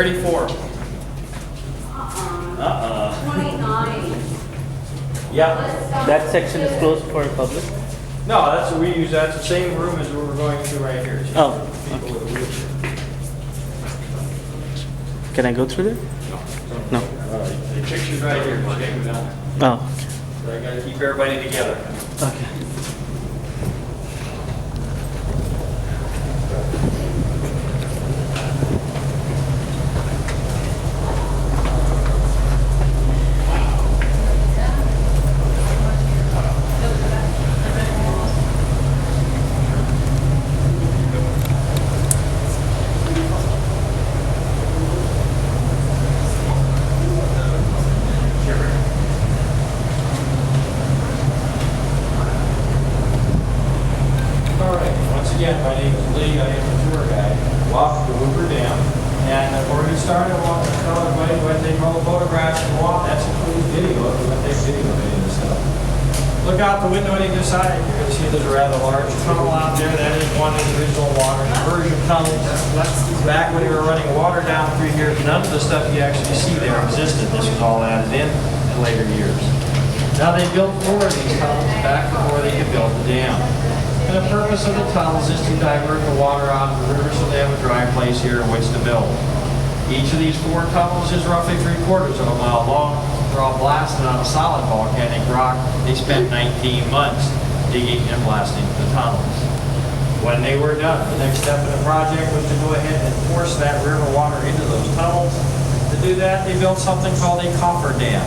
34. 29. Yeah. That section is closed for public? No, that's what we use. That's the same room as we're going to right here. It's just Oh, for people with a wheelchair. Can I go through there? No. The picture's right here. Just can't go down there. Oh, So I gotta keep everybody together. okay. All right, once again, my name is Lee, I am the tour guide. Welcome to Hoover Dam. And before we start, I want to tell everybody when they roll photographs and walk, that's included video, if you want to take video of any of this stuff. Look out the window on either side, you're going to see there's a rather large tunnel out there. That is one individual water diversion tunnel. Back when we were running water down through here, none of the stuff you actually see there existed. This was all added in later years. Now they built 4 of these tunnels back before they could build the dam. And the purpose of the tunnels is to divert the water out of the river so they have a dry place here in which to build. Each of these 4 tunnels is roughly 3/4 of a mile long. They're all blasted on a solid volcanic rock. They spent 19 months digging and blasting the tunnels. When they were done, the next step in the project was to go ahead and force that river water into those tunnels. To do that, they built something called a Hoover Dam.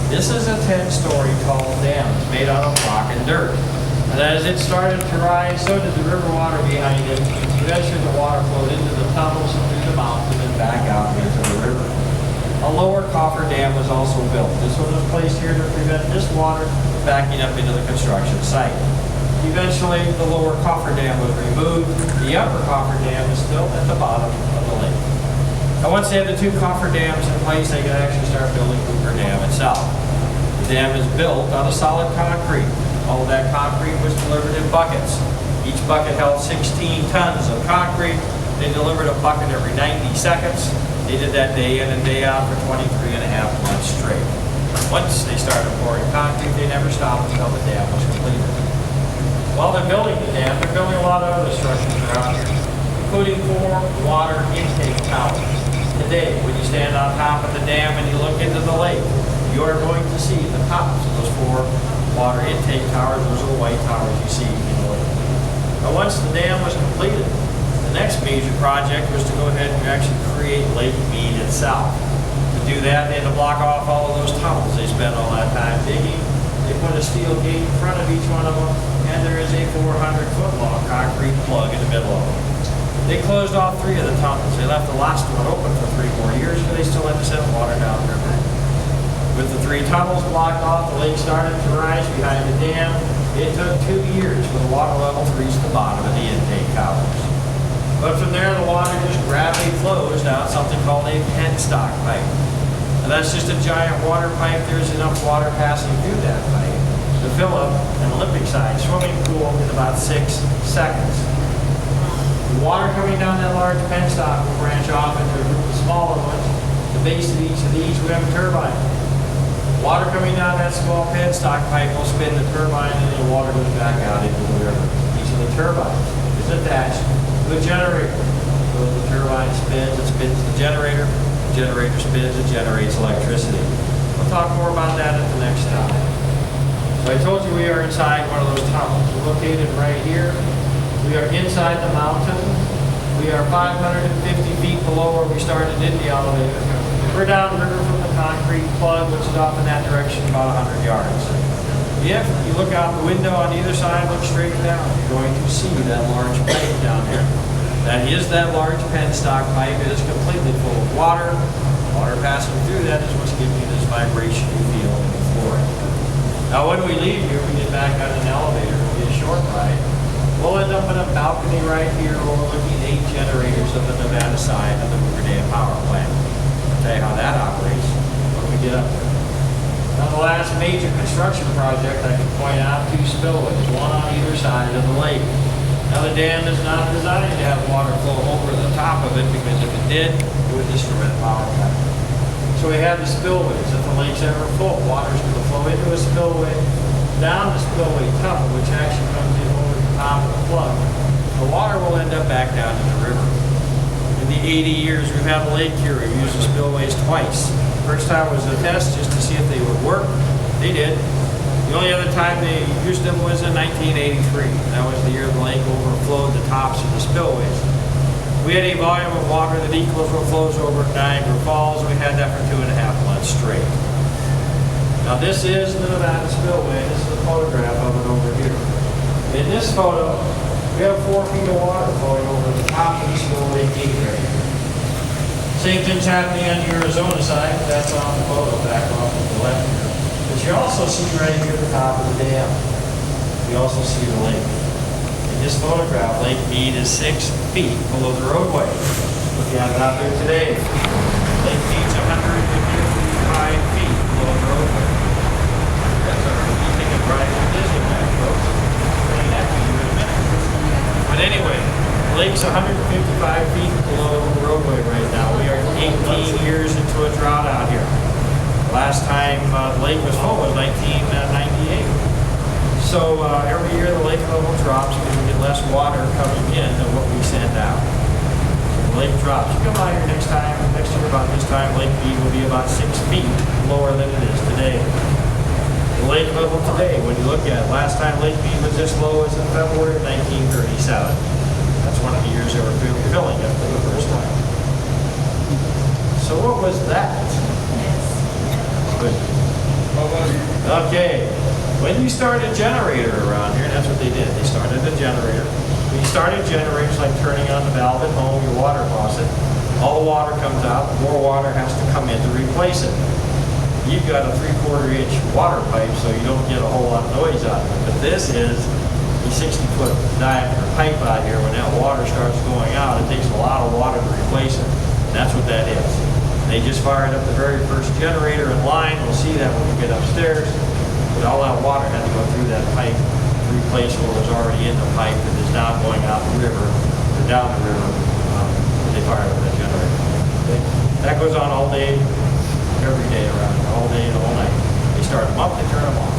This is a 10-story tall dam. It's made out of rock and dirt. And as it started to rise, so did the river water behind it. Eventually the water flowed into the tunnels, through the mountain, and back out into the river. A lower Hoover Dam was also built. This one was placed here to prevent this water backing up into the construction site. Eventually, the lower Hoover Dam was removed. The upper Hoover Dam is still at the bottom of the lake. Now, once they had the 2 Hoover Dams in place, they could actually start building Hoover Dam itself. The dam is built out of solid concrete. All of that concrete was delivered in buckets. Each bucket held 16 tons of concrete. They delivered a bucket every 90 seconds. They did that day in and day out for 23.5 months straight. Once they started pouring concrete, they never stopped until the dam was completed. While they're building the dam, they're building a lot of other structures around here, including 4 water intake towers. Today, when you stand on top of the dam and you look into the lake, you are going to see the tops of those 4 water intake towers. Those are the white towers you see in the lake. Now, once the dam was completed, the next major project was to go ahead and actually create Lake Mead itself. To do that, they had to block off all of those tunnels. They spent all that time digging. They put a steel gate in front of each one of them, and there is a 400-foot long concrete plug in the middle of them. They closed off 3 of the tunnels. They left the last one open for 3 more years, but they still had to send water down the river. With the 3 tunnels blocked off, the lake started to rise behind the dam. It took 2 years for the water level to reach the bottom of the intake towers. But from there, the water just gravity flows down something called a penstock pipe. And that's just a giant water pipe. There's enough water passing through that pipe to fill up an Olympic-sized swimming pool in about 6 seconds. The water coming down that large penstock will branch off into a group of smaller ones. At the base of each of these, we have a turbine. Water coming down that small penstock pipe will spin the turbine, and the water goes back out into the river. Each of the turbines is attached to a generator. So the turbine spins, it spins the generator spins, it generates electricity. We'll talk more about that at the next stop. So I told you we are inside one of those tunnels. We're located right here. We are inside the mountain. We are 550 feet below where we started in the elevator. We're downriver from the concrete plug, which is off in that direction about 100 yards. If you look out the window on either side, look straight down, you're going to see that large pipe down there. That is that large penstock pipe. It is completely full of water. Water passing through that is what's giving you this vibration you feel in the floor. Now when we leave here, we get back on an elevator. It'll be a short ride. We'll end up in a balcony right here overlooking 8 generators of the Nevada side of the Hoover Dam power plant. I'll tell you how that operates when we get up there. Now the last major construction project I can point out, 2 spillways, one on either side of the lake. Now the dam is not designed to have water flow over the top of it, because if it did, it would destroy the power plant. So we have the spillways. If the lake's ever full, water's going to flow into a spillway, down the spillway tunnel, which actually comes in over the top of the plug. The water will end up back down in the river. In the 80 years we've had a lake here, we've used the spillways twice. First time was a test just to see if they would work. They did. The only other time they used them was in 1983. That was the year the lake overflowed the tops of the spillways. We had a volume of water that equals what flows over Niagara Falls. We had that for 2.5 months straight. Now this is the Nevada spillway. This is a photograph of it over here. In this photo, we have 4 feet of water flowing over the top of the spillway gate right here. Same thing's happening on the Arizona side. That's on the photo back off to the left here. But you also see right here the top of the dam. You also see the lake. In this photograph, Lake Mead is 6 feet below the roadway. Look at it out there today. Lake Mead's 155 feet below the roadway. That's our eating and riding a Disneyland, folks. Saying that to you in a minute. But anyway, the lake's 155 feet below the roadway right now. We are 18 years into a drought out here. Last time the lake was full was 1998. So every year the lake level drops because we get less water coming in than what we send out. The lake drops. You come out here next year about this time, Lake Mead will be about 6 feet lower than it is today. The lake level today, when you look at it, last time Lake Mead was this low was in February of 1937. That's one of the years they were filling it for the first time. So what was that? Good. Okay. When you start a generator around here, that's what they did. They started a generator. When you started generators, like turning on the valve at home, your water faucet, all the water comes out, more water has to come in to replace it. You've got a 3/4 inch water pipe, so you don't get a whole lot of noise out of it. But this is a 60-foot diameter pipe out here. When that water starts going out, it takes a lot of water to replace it. And that's what that is. They just fired up the very first generator in line. We'll see that when we get upstairs. But all that water had to go through that pipe to replace what was already in the pipe that is now going out the river, or down the river. They fired up that generator. Okay? That goes on all day, every day around here, all day and all night. They start them up, they turn them off.